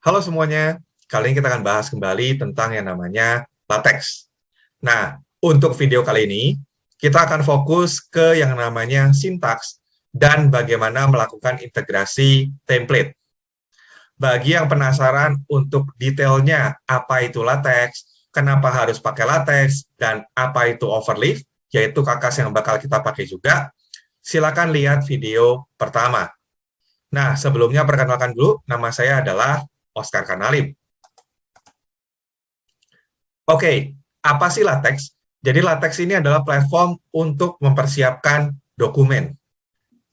Halo semuanya, kali ini kita akan bahas kembali tentang yang namanya latex. Nah, untuk video kali ini, kita akan fokus ke yang namanya sintaks dan bagaimana melakukan integrasi template. Bagi yang penasaran untuk detailnya apa itu latex, kenapa harus pakai latex, dan apa itu overleaf, yaitu kakas yang bakal kita pakai juga, silakan lihat video pertama. Nah, sebelumnya perkenalkan dulu, nama saya adalah Oscar Kanalim. Oke, apa sih latex? Jadi latex ini adalah platform untuk mempersiapkan dokumen.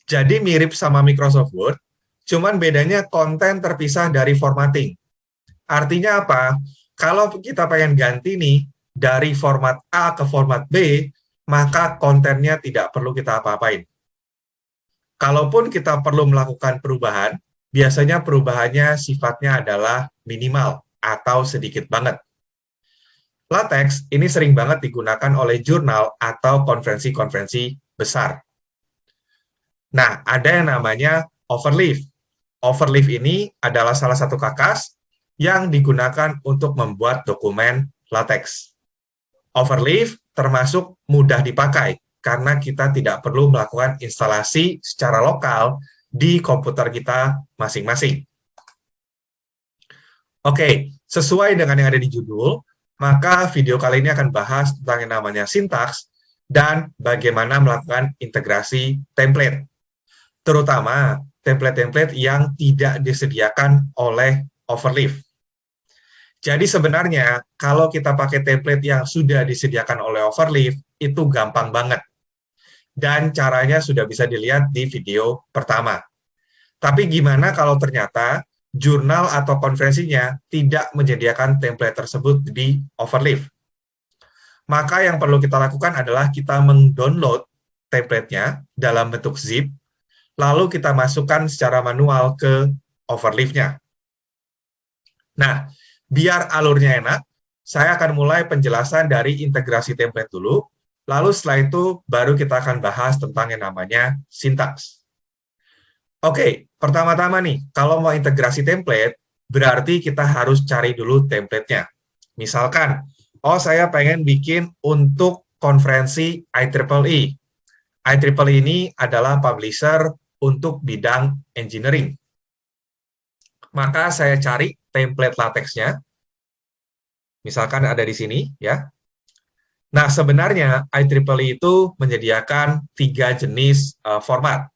Jadi mirip sama Microsoft Word, cuman bedanya konten terpisah dari formatting. Artinya apa? Kalau kita pengen ganti nih dari format A ke format B, maka kontennya tidak perlu kita apa-apain. Kalaupun kita perlu melakukan perubahan, biasanya perubahannya sifatnya adalah minimal atau sedikit banget. Latex ini sering banget digunakan oleh jurnal atau konferensi-konferensi besar. Nah, ada yang namanya overleaf. Overleaf ini adalah salah satu kakas yang digunakan untuk membuat dokumen latex. Overleaf termasuk mudah dipakai karena kita tidak perlu melakukan instalasi secara lokal di komputer kita masing-masing. Oke, sesuai dengan yang ada di judul, maka video kali ini akan bahas tentang yang namanya sintaks dan bagaimana melakukan integrasi template, terutama template-template yang tidak disediakan oleh Overleaf. Jadi sebenarnya kalau kita pakai template yang sudah disediakan oleh Overleaf, itu gampang banget. Dan caranya sudah bisa dilihat di video pertama. Tapi gimana kalau ternyata jurnal atau konferensinya tidak menyediakan template tersebut di Overleaf? Maka yang perlu kita lakukan adalah kita mengdownload template-nya dalam bentuk zip, lalu kita masukkan secara manual ke Overleaf-nya. Nah, biar alurnya enak, saya akan mulai penjelasan dari integrasi template dulu, lalu setelah itu baru kita akan bahas tentang yang namanya sintaks. Oke, pertama-tama nih, kalau mau integrasi template, berarti kita harus cari dulu template-nya. Misalkan, oh saya pengen bikin untuk konferensi IEEE. IEEE ini adalah publisher untuk bidang engineering. Maka saya cari template latexnya, misalkan ada di sini, ya. Nah, sebenarnya IEEE itu menyediakan 3 jenis format.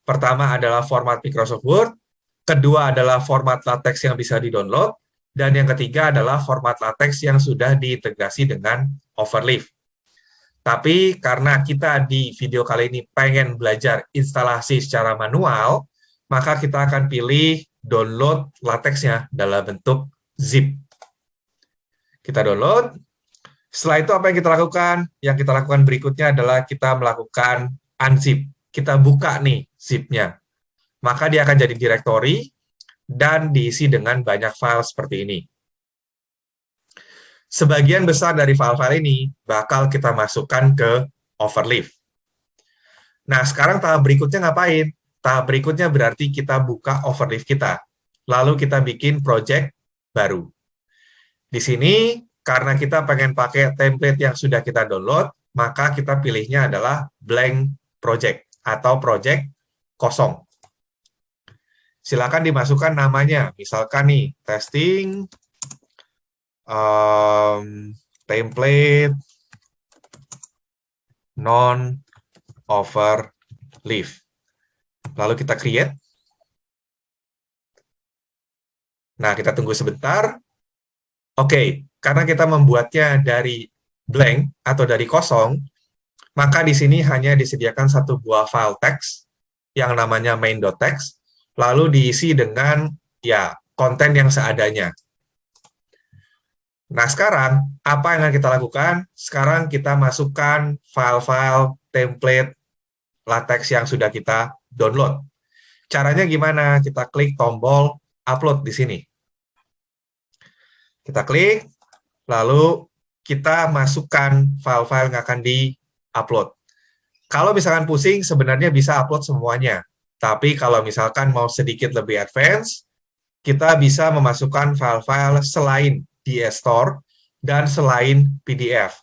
Pertama adalah format Microsoft Word, kedua adalah format latex yang bisa di-download, dan yang ketiga adalah format latex yang sudah diintegrasi dengan Overleaf. Tapi karena kita di video kali ini pengen belajar instalasi secara manual, maka kita akan pilih download latexnya dalam bentuk zip. Kita download. Setelah itu apa yang kita lakukan? Yang kita lakukan berikutnya adalah kita melakukan unzip. Kita buka nih zipnya. Maka dia akan jadi directory dan diisi dengan banyak file seperti ini. Sebagian besar dari file-file ini bakal kita masukkan ke Overleaf. Nah, sekarang tahap berikutnya ngapain? Tahap berikutnya berarti kita buka Overleaf kita. Lalu kita bikin project baru. Di sini, karena kita pengen pakai template yang sudah kita download, maka kita pilihnya adalah blank project atau project kosong. Silakan dimasukkan namanya. Misalkan nih, testing template non-overleaf. Lalu kita create. Nah, kita tunggu sebentar. Oke, karena kita membuatnya dari blank atau dari kosong, maka di sini hanya disediakan satu buah file teks yang namanya main.txt, lalu diisi dengan ya konten yang seadanya. Nah, sekarang apa yang akan kita lakukan? Sekarang kita masukkan file-file template latex yang sudah kita download. Caranya gimana? Kita klik tombol upload di sini. Kita klik, lalu kita masukkan file-file yang akan di-upload. Kalau misalkan pusing, sebenarnya bisa upload semuanya. Tapi kalau misalkan mau sedikit lebih advance, kita bisa memasukkan file-file selain DS-Store dan selain PDF.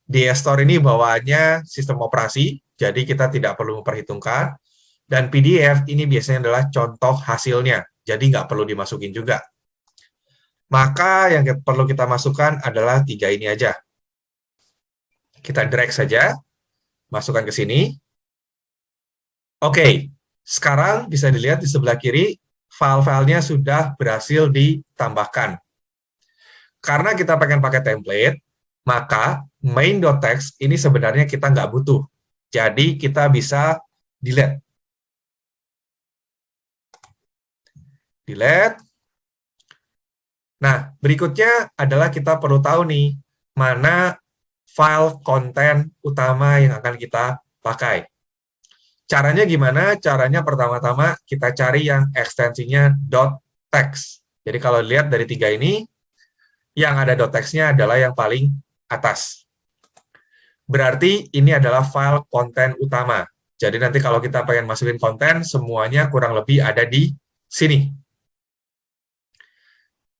DS-Store ini bawaannya sistem operasi, jadi kita tidak perlu memperhitungkan. Dan PDF ini biasanya adalah contoh hasilnya, jadi nggak perlu dimasukin juga. Maka yang perlu kita masukkan adalah 3 ini aja. Kita drag saja, masukkan ke sini. Oke, sekarang bisa dilihat di sebelah kiri, file-filenya sudah berhasil ditambahkan. Karena kita pengen pakai template, maka main.txt ini sebenarnya kita nggak butuh. Jadi kita bisa delete. Delete. Nah, berikutnya adalah kita perlu tahu nih, mana file konten utama yang akan kita pakai. Caranya gimana? Caranya pertama-tama kita cari yang ekstensinya .text. Jadi kalau lihat dari 3 ini, yang ada .text-nya adalah yang paling atas. Berarti ini adalah file konten utama. Jadi nanti kalau kita pengen masukin konten, semuanya kurang lebih ada di sini.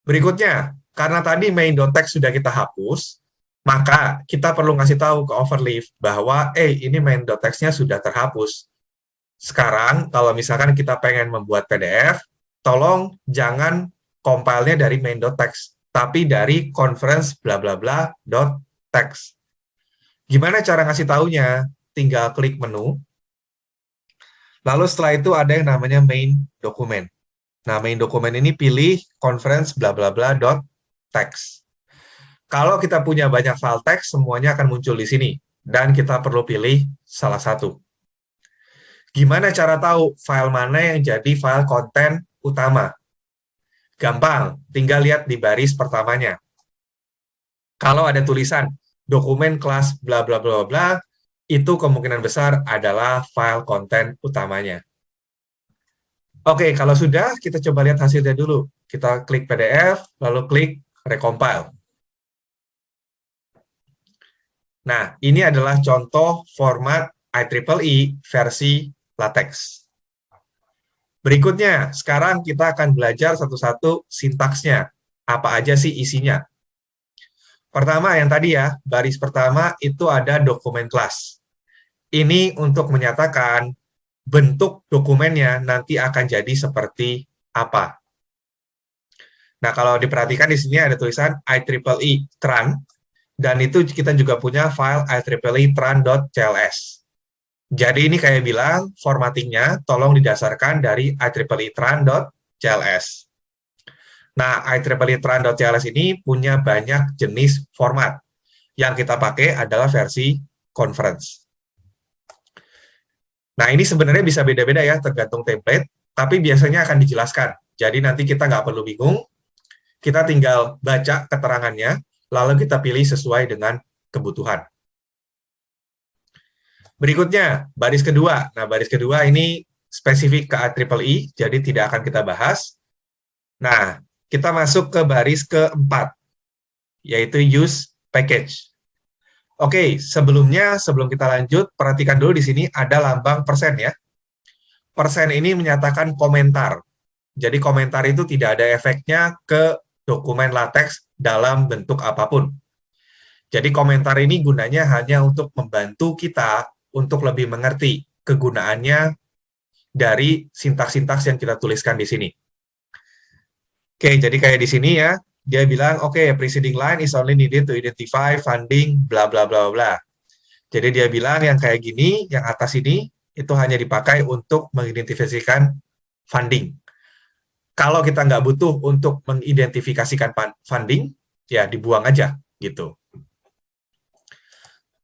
Berikutnya, karena tadi main.text sudah kita hapus, maka kita perlu ngasih tahu ke Overleaf bahwa, ini main.text-nya sudah terhapus. Sekarang, kalau misalkan kita pengen membuat PDF, tolong jangan compile-nya dari main.text, tapi dari conference bla bla bla .text. Gimana cara ngasih taunya? Tinggal klik menu, lalu setelah itu ada yang namanya main dokumen. Nah, main dokumen ini pilih conference bla bla bla .text. Kalau kita punya banyak file teks, semuanya akan muncul di sini. Dan kita perlu pilih salah satu. Gimana cara tahu file mana yang jadi file konten utama? Gampang, tinggal lihat di baris pertamanya. Kalau ada tulisan dokumen kelas bla bla bla bla, itu kemungkinan besar adalah file konten utamanya. Oke, kalau sudah, kita coba lihat hasilnya dulu. Kita klik PDF, lalu klik recompile. Nah, ini adalah contoh format IEEE versi LaTeX. Berikutnya, sekarang kita akan belajar satu-satu sintaksnya. Apa aja sih isinya? Pertama, yang tadi ya, baris pertama itu ada dokumen kelas. Ini untuk menyatakan bentuk dokumennya nanti akan jadi seperti apa. Nah, kalau diperhatikan di sini ada tulisan IEEE tran, dan itu kita juga punya file IEEE tran.cls. Jadi ini kayak bilang, formattingnya tolong didasarkan dari IEEE tran.cls. Nah, IEEE tran.cls ini punya banyak jenis format. Yang kita pakai adalah versi conference. Nah, ini sebenarnya bisa beda-beda ya, tergantung template, tapi biasanya akan dijelaskan. Jadi nanti kita nggak perlu bingung, kita tinggal baca keterangannya, lalu kita pilih sesuai dengan kebutuhan. Berikutnya, baris kedua. Nah, baris kedua ini spesifik ke IEEE, jadi tidak akan kita bahas. Nah, kita masuk ke baris keempat, yaitu use package. Oke, sebelum kita lanjut, perhatikan dulu di sini ada lambang persen ya. Persen ini menyatakan komentar. Jadi komentar itu tidak ada efeknya ke dokumen LaTeX dalam bentuk apapun. Jadi komentar ini gunanya hanya untuk membantu kita untuk lebih mengerti kegunaannya dari sintaks-sintaks yang kita tuliskan di sini. Oke, jadi kayak di sini ya, dia bilang, preceding line is only needed to identify funding, bla bla bla bla. Jadi dia bilang yang kayak gini, yang atas ini, itu hanya dipakai untuk mengidentifikasikan funding. Kalau kita nggak butuh untuk mengidentifikasikan funding, ya dibuang aja, gitu.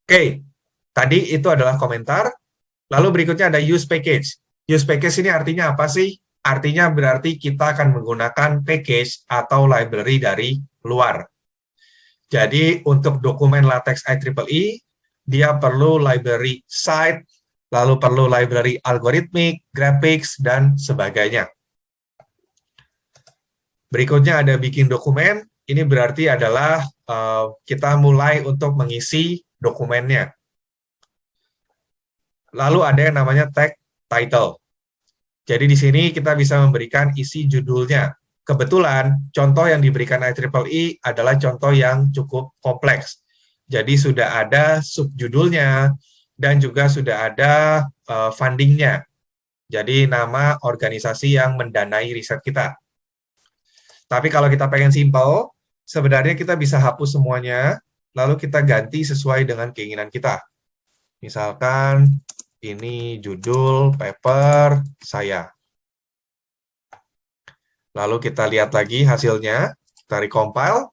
Oke, tadi itu adalah komentar. Lalu berikutnya ada use package. Use package ini artinya apa sih? Artinya berarti kita akan menggunakan package atau library dari luar. Jadi untuk dokumen LaTeX IEEE, dia perlu library site, lalu perlu library algorithmic, graphics, dan sebagainya. Berikutnya ada bikin dokumen, ini berarti adalah kita mulai untuk mengisi dokumennya. Lalu ada yang namanya tag title. Jadi di sini kita bisa memberikan isi judulnya. kebetulan contoh yang diberikan IEEE adalah contoh yang cukup kompleks. Jadi sudah ada subjudulnya dan juga sudah ada fundingnya. Jadi nama organisasi yang mendanai riset kita. Tapi kalau kita pengen simple, sebenarnya kita bisa hapus semuanya, lalu kita ganti sesuai dengan keinginan kita. Misalkan ini judul paper saya. Lalu kita lihat lagi hasilnya, kita recompile.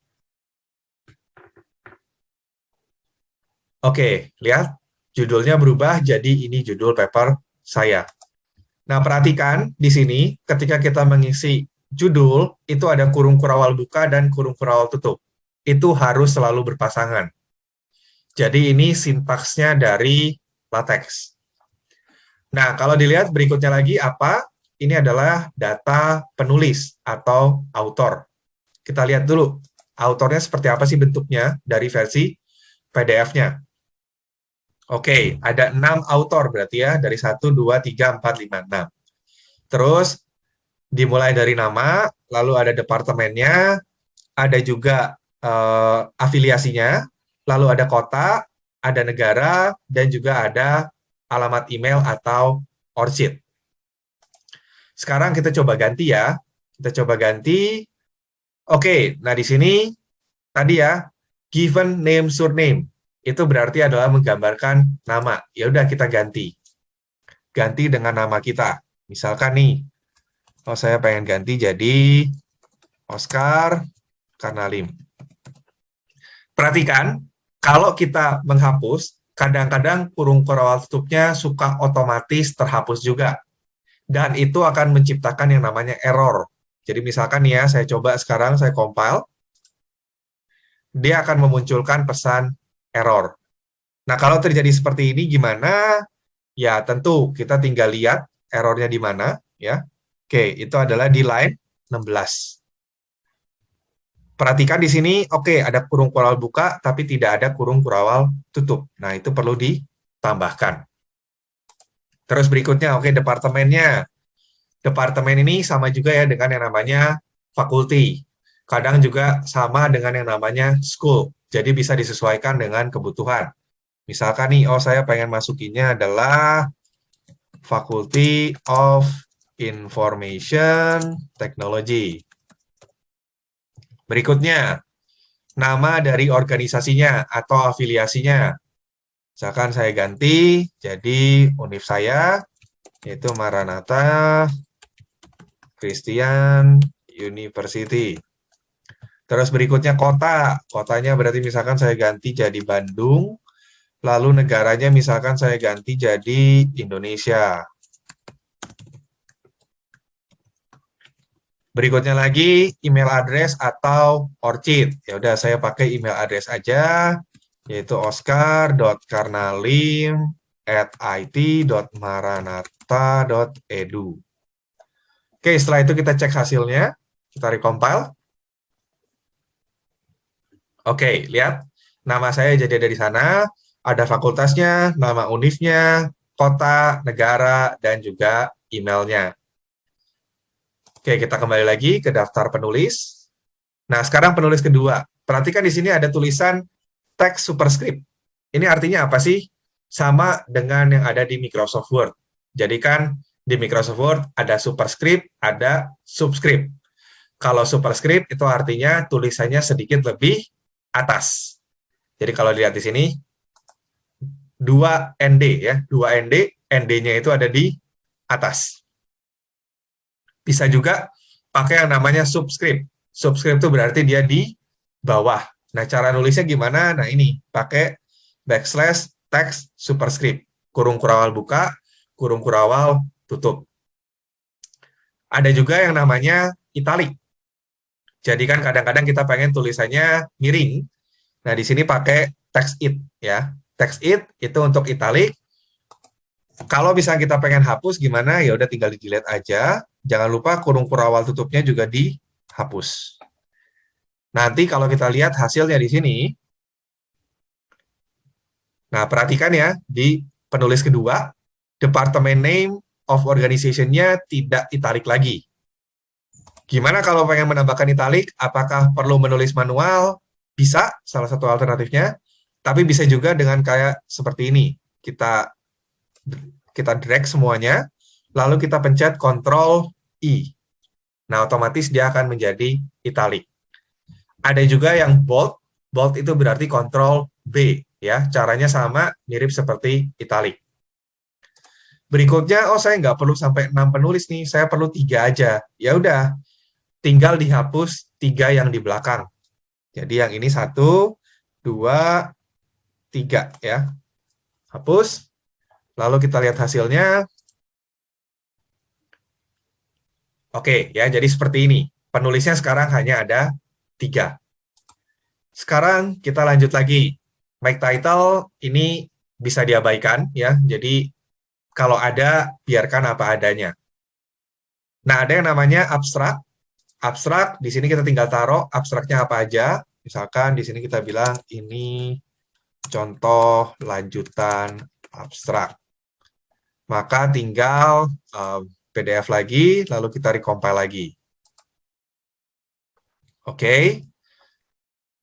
Oke, lihat judulnya berubah jadi ini judul paper saya. Nah, perhatikan di sini ketika kita mengisi judul, itu ada kurung kurawal buka dan kurung kurawal tutup. Itu harus selalu berpasangan. Jadi ini sintaksnya dari LaTeX. Nah, kalau dilihat berikutnya lagi apa? Ini adalah data penulis atau author. Kita lihat dulu, autornya seperti apa sih bentuknya dari versi PDF-nya. Oke, ada 6 autor berarti ya, dari 1, 2, 3, 4, 5, 6. Terus, dimulai dari nama, lalu ada departemennya, ada juga afiliasinya, lalu ada kota, ada negara, dan juga ada alamat email atau ORCID. Sekarang kita coba ganti ya. Kita coba ganti. Oke, nah di sini tadi ya, given name surname. Itu berarti adalah menggambarkan nama. Ya udah kita ganti. Ganti dengan nama kita. Misalkan nih, saya pengen ganti jadi Oscar Karnalim. Perhatikan, kalau kita menghapus, kadang-kadang kurung kurawal tutupnya suka otomatis terhapus juga. Dan itu akan menciptakan yang namanya error. Jadi misalkan nih ya, saya coba sekarang, saya compile. Dia akan memunculkan pesan error. Nah, kalau terjadi seperti ini gimana? Ya, tentu kita tinggal lihat errornya di mana. Ya. Oke, itu adalah di line 16. Perhatikan di sini, oke, ada kurung kurawal buka, tapi tidak ada kurung kurawal tutup. Nah, itu perlu ditambahkan. Terus berikutnya, oke, departemennya. Departemen ini sama juga ya dengan yang namanya fakulti. Kadang juga sama dengan yang namanya school. Jadi bisa disesuaikan dengan kebutuhan. Misalkan nih, saya pengen masukinnya adalah Faculty of Information Technology. Berikutnya, nama dari organisasinya atau afiliasinya. Misalkan saya ganti jadi univ saya, yaitu Maranatha Christian University. Terus berikutnya kota. Kotanya berarti misalkan saya ganti jadi Bandung. Lalu negaranya misalkan saya ganti jadi Indonesia. Berikutnya lagi email address atau ORCID. Ya udah saya pakai email address aja, yaitu oscar.karnalim@it.maranatha.edu. Oke, setelah itu kita cek hasilnya, kita recompile. Oke, lihat nama saya jadi ada di sana, ada fakultasnya, nama univnya, kota, negara, dan juga emailnya. Oke, kita kembali lagi ke daftar penulis. Nah, sekarang penulis kedua. Perhatikan di sini ada tulisan teks superscript. Ini artinya apa sih? Sama dengan yang ada di Microsoft Word. Jadi kan di Microsoft Word ada superscript, ada subscript. Kalau superscript itu artinya tulisannya sedikit lebih atas. Jadi kalau dilihat di sini, 2 ND ya, 2 ND, ND-nya itu ada di atas. Bisa juga pakai yang namanya subscript. Subscript itu berarti dia di bawah. Nah, cara nulisnya gimana? Nah, ini pakai backslash text superscript. Kurung kurawal buka, kurung kurawal tutup. Ada juga yang namanya italic. Jadi kan kadang-kadang kita pengen tulisannya miring. Nah, di sini pakai text it ya. Text it itu untuk italic. Kalau bisa kita pengen hapus gimana? Ya udah tinggal di-delete aja. Jangan lupa kurung kurawal tutupnya juga dihapus. Nanti kalau kita lihat hasilnya di sini. Nah, perhatikan ya di penulis kedua, department name of organization-nya tidak italic lagi. Gimana kalau pengen menambahkan italik? Apakah perlu menulis manual? Bisa, salah satu alternatifnya. Tapi bisa juga dengan kayak seperti ini. Kita drag semuanya, lalu kita pencet Ctrl I. Nah, otomatis dia akan menjadi italik. Ada juga yang bold. Bold itu berarti Ctrl B, ya. Caranya sama, mirip seperti italik. Berikutnya, saya nggak perlu sampai 6 penulis nih, saya perlu 3 aja. Ya udah, tinggal dihapus 3 yang di belakang. Jadi yang ini 1, 2, 3 ya. Hapus. Lalu kita lihat hasilnya. Oke, ya, jadi seperti ini. Penulisnya sekarang hanya ada 3. Sekarang kita lanjut lagi. Make title ini bisa diabaikan ya. Jadi kalau ada, biarkan apa adanya. Nah, ada yang namanya abstrak. Abstrak, di sini kita tinggal taruh abstraknya apa aja. Misalkan di sini kita bilang ini contoh lanjutan abstrak. Maka tinggal PDF lagi, lalu kita recompile lagi. Oke.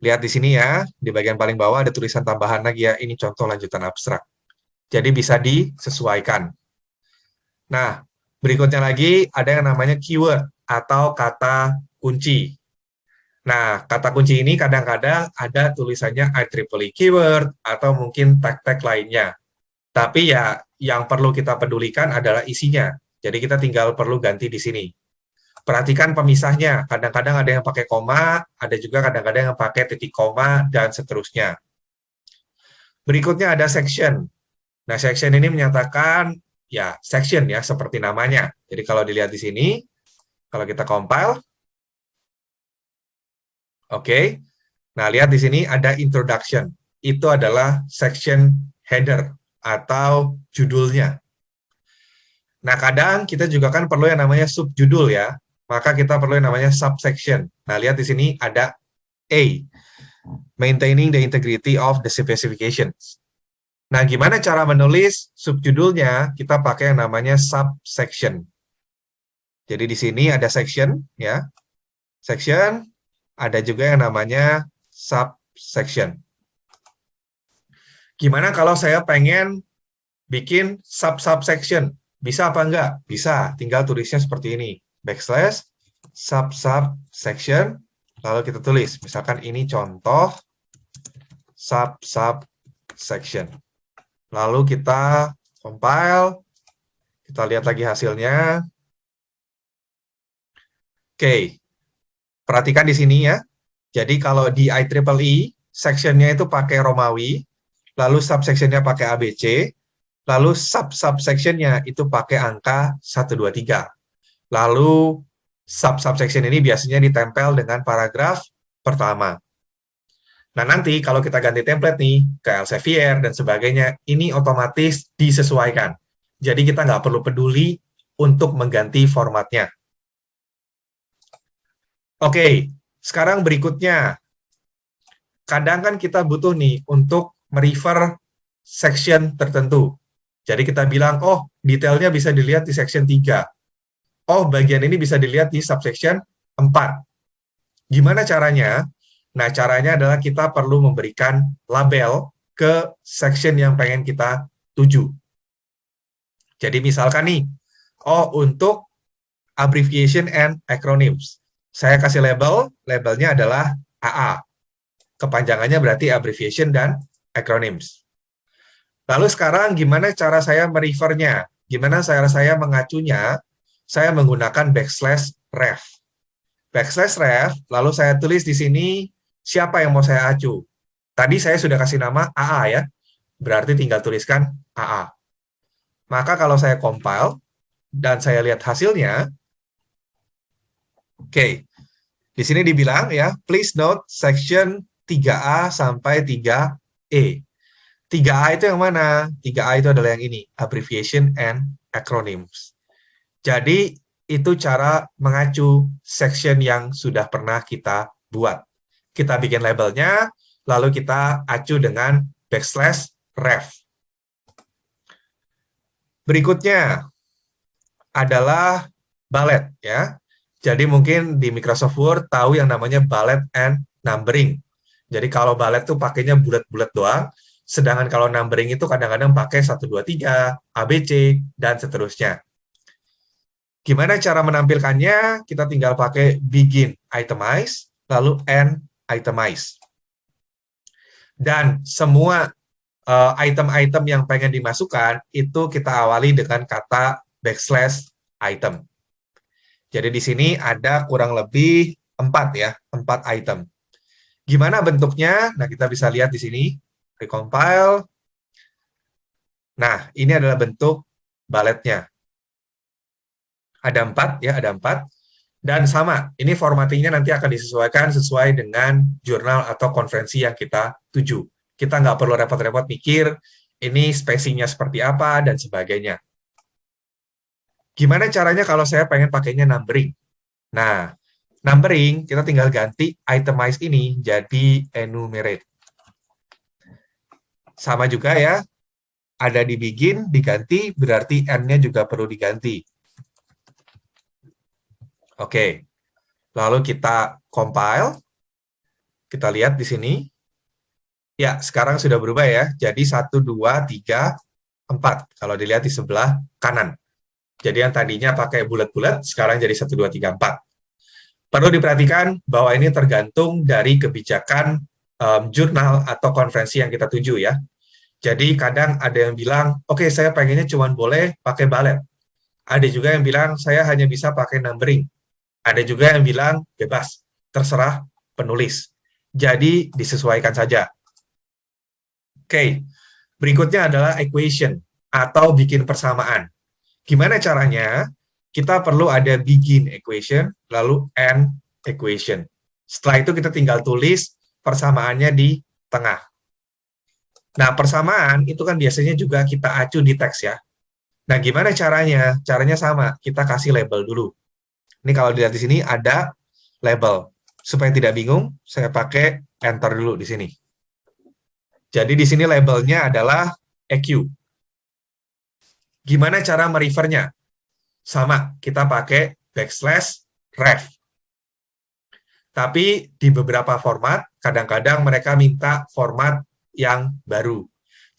Lihat di sini ya, di bagian paling bawah ada tulisan tambahan lagi ya, ini contoh lanjutan abstrak. Jadi bisa disesuaikan. Nah, berikutnya lagi ada yang namanya keyword atau kata kunci. Nah, kata kunci ini kadang-kadang ada tulisannya IEEE keyword atau mungkin tag-tag lainnya. Tapi ya, yang perlu kita pedulikan adalah isinya. Jadi kita tinggal perlu ganti di sini. Perhatikan pemisahnya. Kadang-kadang ada yang pakai koma, ada juga kadang-kadang yang pakai titik koma, dan seterusnya. Berikutnya ada section. Nah, section ini menyatakan, ya, section ya, seperti namanya. Jadi kalau dilihat di sini, kalau kita compile, oke. Nah, lihat di sini ada introduction. Itu adalah section header atau judulnya. Nah, kadang kita juga kan perlu yang namanya subjudul ya. Maka kita perlu yang namanya subsection. Nah, lihat di sini ada A, maintaining the integrity of the specifications. Nah, gimana cara menulis subjudulnya? Kita pakai yang namanya subsection. Jadi di sini ada section ya. Section, ada juga yang namanya subsection. Gimana kalau saya pengen bikin sub-subsection? Bisa apa enggak? Bisa, tinggal tulisnya seperti ini. Backslash, sub-subsection, lalu kita tulis. Misalkan ini contoh sub-subsection. Lalu kita compile, kita lihat lagi hasilnya. Oke, perhatikan di sini ya. Jadi kalau di IEEE, sectionnya itu pakai Romawi, lalu subsectionnya pakai ABC, lalu sub-subsectionnya itu pakai angka 123. Lalu sub-subsection ini biasanya ditempel dengan paragraf pertama. Nah, nanti kalau kita ganti template nih ke Elsevier dan sebagainya, ini otomatis disesuaikan. Jadi kita nggak perlu peduli untuk mengganti formatnya. Oke, sekarang berikutnya. Kadang kan kita butuh nih untuk merefer section tertentu. Jadi kita bilang, oh detailnya bisa dilihat di section 3. Oh bagian ini bisa dilihat di subsection 4. Gimana caranya? Nah, caranya adalah kita perlu memberikan label ke section yang pengen kita tuju. Jadi misalkan nih, oh untuk abbreviation and acronyms. Saya kasih labelnya adalah AA. Kepanjangannya berarti abbreviation dan acronyms. Lalu sekarang gimana cara saya merefernya? Gimana cara saya mengacunya? Saya menggunakan backslash ref. Backslash ref, lalu saya tulis di sini siapa yang mau saya acu. Tadi saya sudah kasih nama AA ya, berarti tinggal tuliskan AA. Maka kalau saya compile dan saya lihat hasilnya, oke, di sini dibilang ya, please note section 3A sampai 3E. 3A itu yang mana? 3A itu adalah yang ini, abbreviation and acronyms. Jadi itu cara mengacu section yang sudah pernah kita buat. Kita bikin labelnya, lalu kita acu dengan backslash ref. Berikutnya adalah bullet ya. Jadi mungkin di Microsoft Word tahu yang namanya bullet and numbering. Jadi kalau bullet tuh pakainya bulat-bulat doang, sedangkan kalau numbering itu kadang-kadang pakai 1, 2, 3, ABC, dan seterusnya. Gimana cara menampilkannya? Kita tinggal pakai begin itemize, lalu end itemize. Dan semua item-item yang pengen dimasukkan, itu kita awali dengan kata backslash item. Jadi di sini ada kurang lebih 4 ya, 4 item. Gimana bentuknya? Nah, kita bisa lihat di sini, recompile. Nah, ini adalah bentuk bulletnya. Ada 4 ya, ada 4. Dan sama, ini formattingnya nanti akan disesuaikan sesuai dengan jurnal atau konferensi yang kita tuju. Kita nggak perlu repot-repot mikir, ini spacing-nya seperti apa, dan sebagainya. Gimana caranya kalau saya pengen pakainya numbering? Nah, numbering, kita tinggal ganti itemize ini jadi enumerate. Sama juga ya, ada di begin, diganti, berarti N-nya juga perlu diganti. Oke, lalu kita compile, kita lihat di sini. Ya, sekarang sudah berubah ya, jadi 1, 2, 3, 4, kalau dilihat di sebelah kanan. Jadi yang tadinya pakai bulat-bulat, sekarang jadi 1, 2, 3, 4. Perlu diperhatikan bahwa ini tergantung dari kebijakan jurnal atau konferensi yang kita tuju ya. Jadi kadang ada yang bilang, oke, saya pengennya cuma boleh pakai bullet. Ada juga yang bilang, saya hanya bisa pakai numbering. Ada juga yang bilang, bebas, terserah penulis. Jadi disesuaikan saja. Oke, berikutnya adalah equation atau bikin persamaan. Gimana caranya? Kita perlu ada begin equation, lalu end equation. Setelah itu kita tinggal tulis persamaannya di tengah. Nah, persamaan itu kan biasanya juga kita acu di teks ya. Nah, gimana caranya? Caranya sama, kita kasih label dulu. Ini kalau dilihat di sini ada label. Supaya tidak bingung, saya pakai enter dulu di sini. Jadi di sini labelnya adalah EQ. Gimana cara merefernya? Sama, kita pakai backslash ref. Tapi di beberapa format, kadang-kadang mereka minta format yang baru.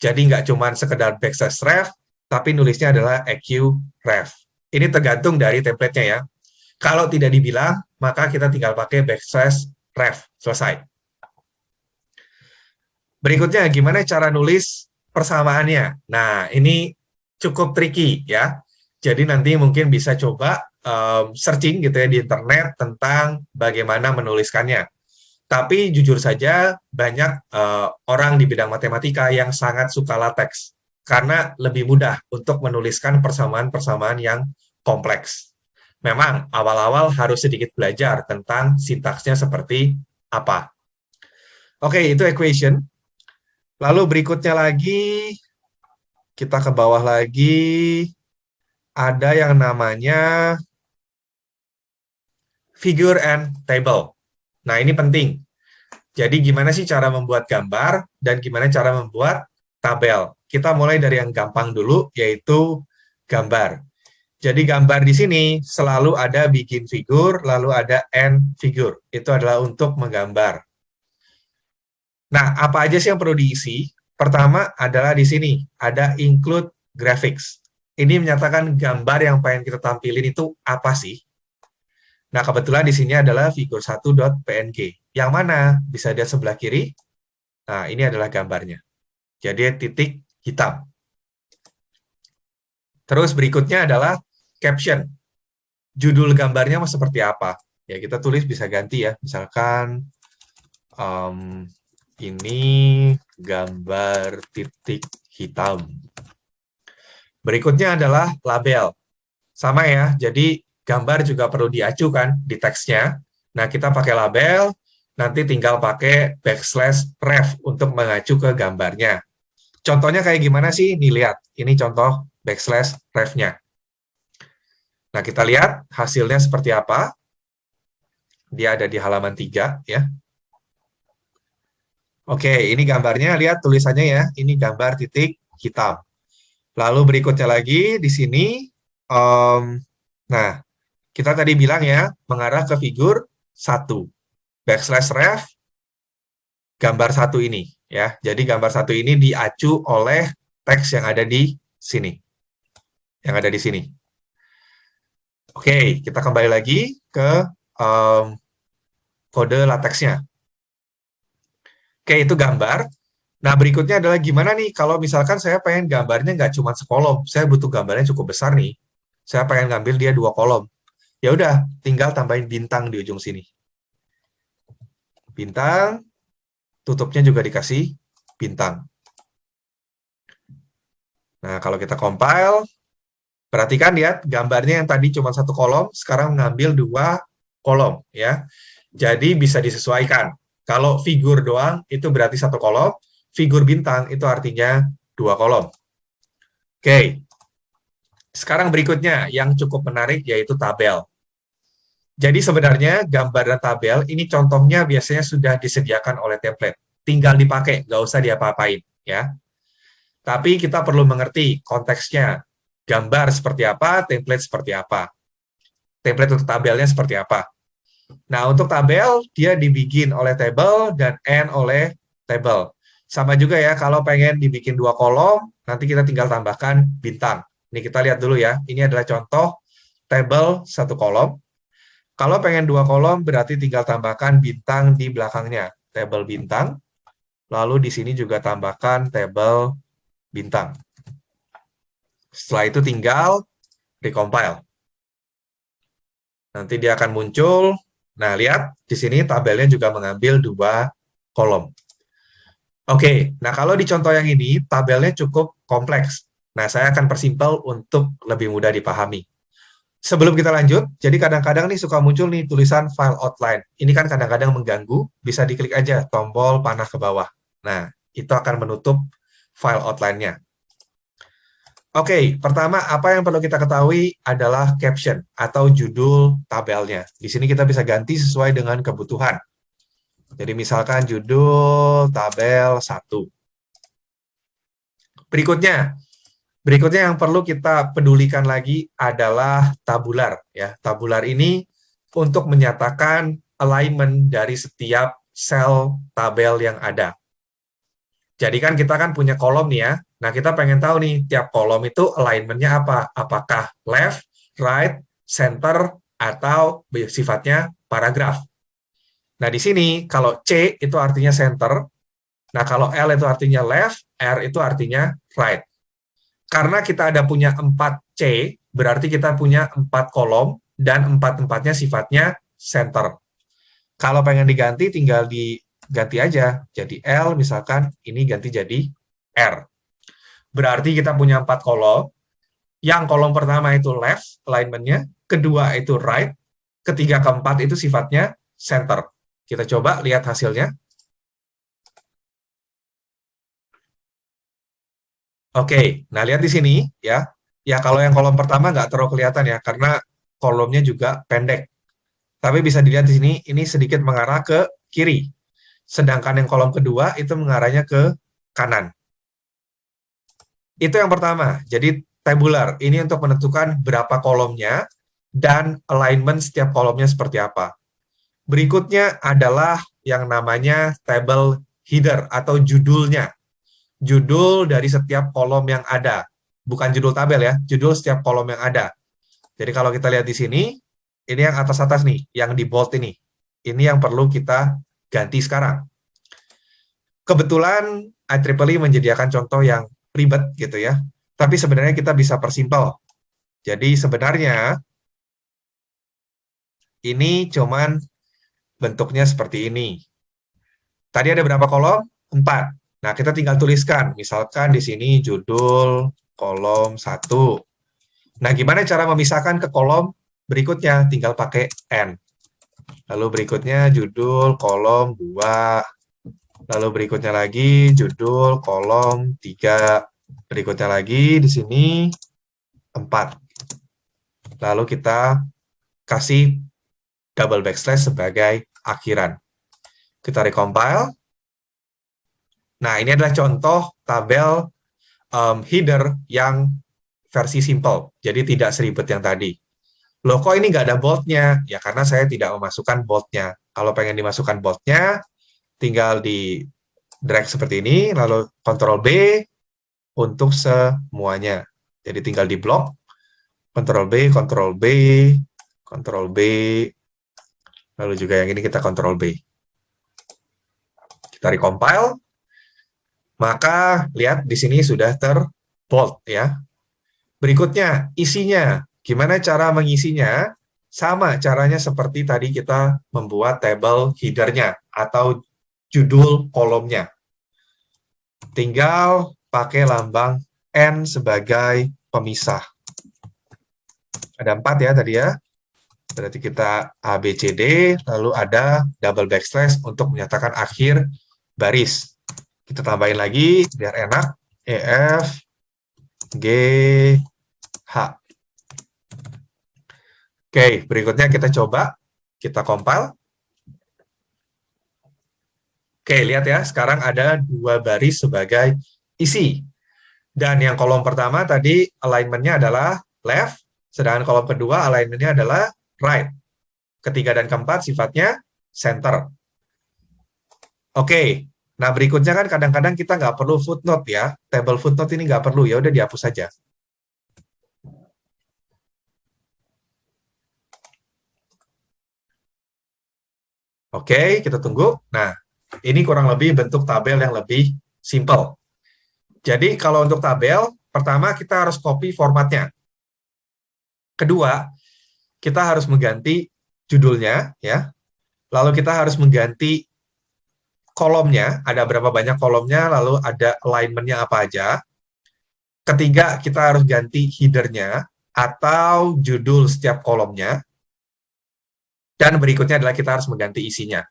Jadi nggak cuma sekedar backslash ref, tapi nulisnya adalah EQ ref. Ini tergantung dari template-nya ya. Kalau tidak dibilang, maka kita tinggal pakai backslash ref. Selesai. Berikutnya, gimana cara nulis persamaannya? Nah, ini cukup tricky ya. Jadi nanti mungkin bisa coba searching gitu ya di internet tentang bagaimana menuliskannya. Tapi jujur saja banyak orang di bidang matematika yang sangat suka LaTeX karena lebih mudah untuk menuliskan persamaan-persamaan yang kompleks. Memang awal-awal harus sedikit belajar tentang sintaksnya seperti apa. Oke, itu equation. Lalu berikutnya lagi, kita ke bawah lagi, ada yang namanya figure and table. Nah, ini penting. Jadi gimana sih cara membuat gambar dan gimana cara membuat tabel. Kita mulai dari yang gampang dulu, yaitu gambar. Jadi gambar di sini selalu ada bikin figure, lalu ada end figure. Itu adalah untuk menggambar. Nah, apa aja sih yang perlu diisi? Pertama adalah di sini, ada include graphics. Ini menyatakan gambar yang pengen kita tampilin itu apa sih? Nah, kebetulan di sini adalah figure1.png. Yang mana? Bisa lihat sebelah kiri. Nah, ini adalah gambarnya. Jadi titik hitam. Terus berikutnya adalah caption. Judul gambarnya mau seperti apa? Ya, kita tulis bisa ganti ya. Misalkan ini gambar titik hitam. Berikutnya adalah label. Sama ya, jadi gambar juga perlu diacukan di teksnya. Nah, kita pakai label, nanti tinggal pakai backslash ref untuk mengacu ke gambarnya. Contohnya kayak gimana sih? Nih, lihat. Ini contoh backslash ref-nya. Nah, kita lihat hasilnya seperti apa. Dia ada di halaman 3, ya. Oke, ini gambarnya, lihat tulisannya ya. Ini gambar titik hitam. Lalu berikutnya lagi di sini, nah Kita tadi bilang ya, mengarah ke figur 1. Backslash ref, gambar 1 ini. Ya, jadi gambar 1 ini diacu oleh teks yang ada di sini. Yang ada di sini. Oke, kita kembali lagi ke kode lateksnya. Oke, itu gambar. Nah, berikutnya adalah gimana nih kalau misalkan saya pengen gambarnya nggak cuma sekolom, saya butuh gambarnya cukup besar nih. Saya pengen ngambil dia 2 kolom. Ya udah, tinggal tambahin bintang di ujung sini. Bintang, tutupnya juga dikasih bintang. Nah, kalau kita compile, perhatikan lihat gambarnya yang tadi cuma 1 kolom, sekarang mengambil 2 kolom ya. Jadi bisa disesuaikan. Kalau figur doang itu berarti 1 kolom, figur bintang itu artinya 2 kolom. Oke. Sekarang berikutnya yang cukup menarik yaitu tabel. Jadi sebenarnya gambar dan tabel ini contohnya biasanya sudah disediakan oleh template. Tinggal dipakai, nggak usah diapa-apain ya. Tapi kita perlu mengerti konteksnya. Gambar seperti apa, template seperti apa. Template untuk tabelnya seperti apa. Nah, untuk tabel, dia dibikin oleh table dan end oleh table. Sama juga ya, kalau pengen dibikin 2 kolom, nanti kita tinggal tambahkan bintang. Ini kita lihat dulu ya, ini adalah contoh table 1 kolom. Kalau pengen 2 kolom, berarti tinggal tambahkan bintang di belakangnya. Table bintang, lalu di sini juga tambahkan table bintang. Setelah itu tinggal recompile. Nanti dia akan muncul. Nah, lihat di sini tabelnya juga mengambil 2 kolom. Oke, nah kalau di contoh yang ini, tabelnya cukup kompleks. Nah, saya akan persimpel untuk lebih mudah dipahami. Sebelum kita lanjut, jadi kadang-kadang nih suka muncul nih tulisan file outline. Ini kan kadang-kadang mengganggu, bisa diklik aja tombol panah ke bawah. Nah, itu akan menutup file outline-nya. Oke, pertama apa yang perlu kita ketahui adalah caption atau judul tabelnya. Di sini kita bisa ganti sesuai dengan kebutuhan. Jadi misalkan judul tabel 1. Berikutnya yang perlu kita pedulikan lagi adalah tabular ya. Tabular ini untuk menyatakan alignment dari setiap sel tabel yang ada. Jadi kan kita kan punya kolom nih ya. Nah, kita pengen tahu nih, tiap kolom itu alignment-nya apa? Apakah left, right, center, atau sifatnya paragraf. Nah, di sini kalau C itu artinya center, nah kalau L itu artinya left, R itu artinya right. Karena kita ada punya 4C, berarti kita punya 4 kolom, dan 4-empatnya sifatnya center. Kalau pengen diganti, tinggal diganti aja. Jadi L, misalkan, ini ganti jadi R. Berarti kita punya 4 kolom. Yang kolom pertama itu left, alignment-nya. Kedua itu right. Ketiga, keempat itu sifatnya center. Kita coba lihat hasilnya. Oke, nah lihat di sini ya. Ya kalau yang kolom pertama nggak terlalu kelihatan ya, karena kolomnya juga pendek. Tapi bisa dilihat di sini, ini sedikit mengarah ke kiri. Sedangkan yang kolom kedua itu mengarahnya ke kanan. Itu yang pertama. Jadi tabular. Ini untuk menentukan berapa kolomnya dan alignment setiap kolomnya seperti apa. Berikutnya adalah yang namanya table header atau judulnya. Judul dari setiap kolom yang ada. Bukan judul tabel ya, judul setiap kolom yang ada. Jadi kalau kita lihat di sini, ini yang atas-atas nih, yang di bold ini. Ini yang perlu kita ganti sekarang. Kebetulan IEEE menyediakan contoh yang ribet gitu ya. Tapi sebenarnya kita bisa persimpel. Jadi sebenarnya ini cuman bentuknya seperti ini. Tadi ada berapa kolom? 4. Nah, kita tinggal tuliskan. Misalkan di sini judul kolom 1. Nah, gimana cara memisahkan ke kolom berikutnya? Tinggal pakai N. Lalu berikutnya judul kolom 2. Lalu berikutnya lagi judul kolom 3. Berikutnya lagi di sini 4. Lalu kita kasih double backslash sebagai akhiran. Kita recompile. Nah, ini adalah contoh tabel header yang versi simple, jadi tidak seribet yang tadi. Loh kok ini nggak ada boldnya? Ya karena saya tidak memasukkan boldnya. Kalau pengen dimasukkan boldnya, tinggal di drag seperti ini, lalu Ctrl B untuk semuanya. Jadi tinggal di blok, Ctrl B, Ctrl B, Ctrl B, lalu juga yang ini kita Ctrl B. Kita recompile, maka lihat di sini sudah terbold ya. Berikutnya, isinya. Gimana cara mengisinya? Sama caranya seperti tadi kita membuat table header-nya atau judul kolomnya. Tinggal pakai lambang N sebagai pemisah. Ada 4 ya tadi ya. Berarti kita A, B, C, D, lalu ada double backslash untuk menyatakan akhir baris. Kita tambahin lagi biar enak. E, F, G, H. Oke, berikutnya kita coba. Kita compile. Oke, lihat ya. Sekarang ada 2 baris sebagai isi. Dan yang kolom pertama tadi alignment-nya adalah left, sedangkan kolom kedua alignment-nya adalah right. Ketiga dan keempat sifatnya center. Oke, nah berikutnya kan kadang-kadang kita nggak perlu footnote ya. Table footnote ini nggak perlu, ya udah dihapus saja. Oke, kita tunggu. Nah, ini kurang lebih bentuk tabel yang lebih simple. Jadi kalau untuk tabel, pertama kita harus copy formatnya. Kedua, kita harus mengganti judulnya, ya. Lalu kita harus mengganti kolomnya, ada berapa banyak kolomnya, lalu ada alignment-nya apa aja. Ketiga, kita harus ganti header-nya atau judul setiap kolomnya. Dan berikutnya adalah kita harus mengganti isinya.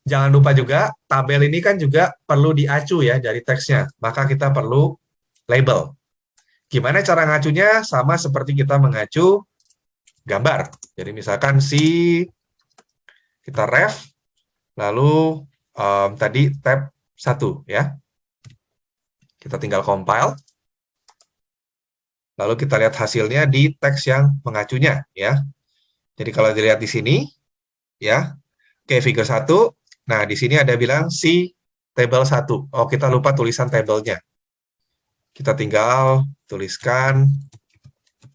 Jangan lupa juga, tabel ini kan juga perlu diacu ya dari teksnya. Maka kita perlu label. Gimana cara ngacunya? Sama seperti kita mengacu gambar. Jadi misalkan kita ref, lalu tadi tab 1 ya. Kita tinggal compile. Lalu kita lihat hasilnya di teks yang mengacunya ya. Jadi kalau dilihat di sini ya. Oke, figure 1. Nah, di sini ada bilang table 1. Oh, kita lupa tulisan tabelnya. Kita tinggal tuliskan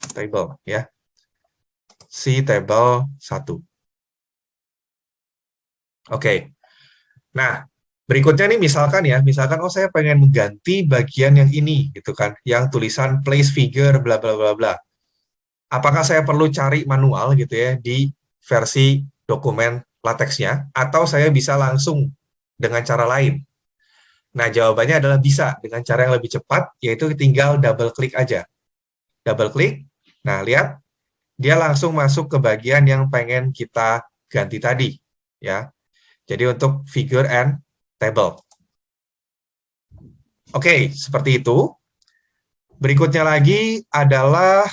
table ya. Table 1. Oke. Nah, berikutnya nih misalkan oh saya pengen mengganti bagian yang ini gitu kan, yang tulisan place figure bla bla bla bla. Apakah saya perlu cari manual gitu ya di versi dokumen latexnya atau saya bisa langsung dengan cara lain? Nah, jawabannya adalah bisa dengan cara yang lebih cepat, yaitu tinggal double klik aja. Double klik. Nah, lihat dia langsung masuk ke bagian yang pengen kita ganti tadi ya. Jadi untuk figure and table. Oke, seperti itu. Berikutnya lagi adalah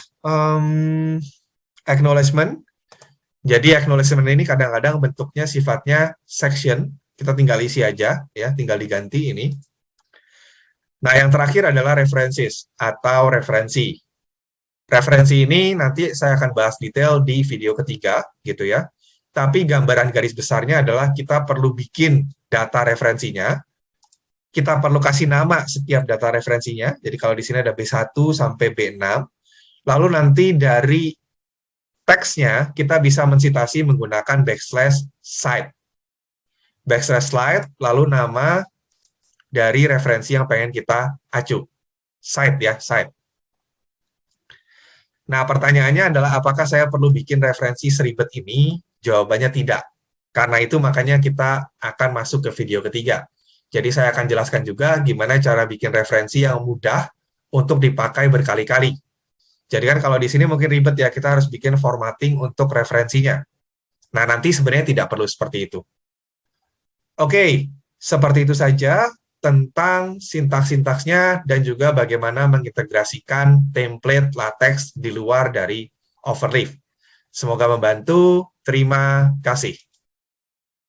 acknowledgement. Jadi acknowledgement ini kadang-kadang bentuknya sifatnya section. Kita tinggal isi aja, ya, tinggal diganti ini. Nah, yang terakhir adalah references atau referensi. Referensi ini nanti saya akan bahas detail di video ketiga, gitu ya. Tapi gambaran garis besarnya adalah kita perlu bikin data referensinya. Kita perlu kasih nama setiap data referensinya. Jadi kalau di sini ada B1 sampai B6. Lalu nanti dari teksnya kita bisa mensitasi menggunakan backslash slide. Backslash slide, lalu nama dari referensi yang pengen kita acu. Site ya, site. Nah, pertanyaannya adalah apakah saya perlu bikin referensi seribet ini? Jawabannya tidak. Karena itu makanya kita akan masuk ke video ketiga. Jadi saya akan jelaskan juga gimana cara bikin referensi yang mudah untuk dipakai berkali-kali. Jadi kan kalau di sini mungkin ribet ya, kita harus bikin formatting untuk referensinya. Nah, nanti sebenarnya tidak perlu seperti itu. Oke, seperti itu saja tentang sintaks-sintaksnya dan juga bagaimana mengintegrasikan template latex di luar dari Overleaf. Semoga membantu. Terima kasih.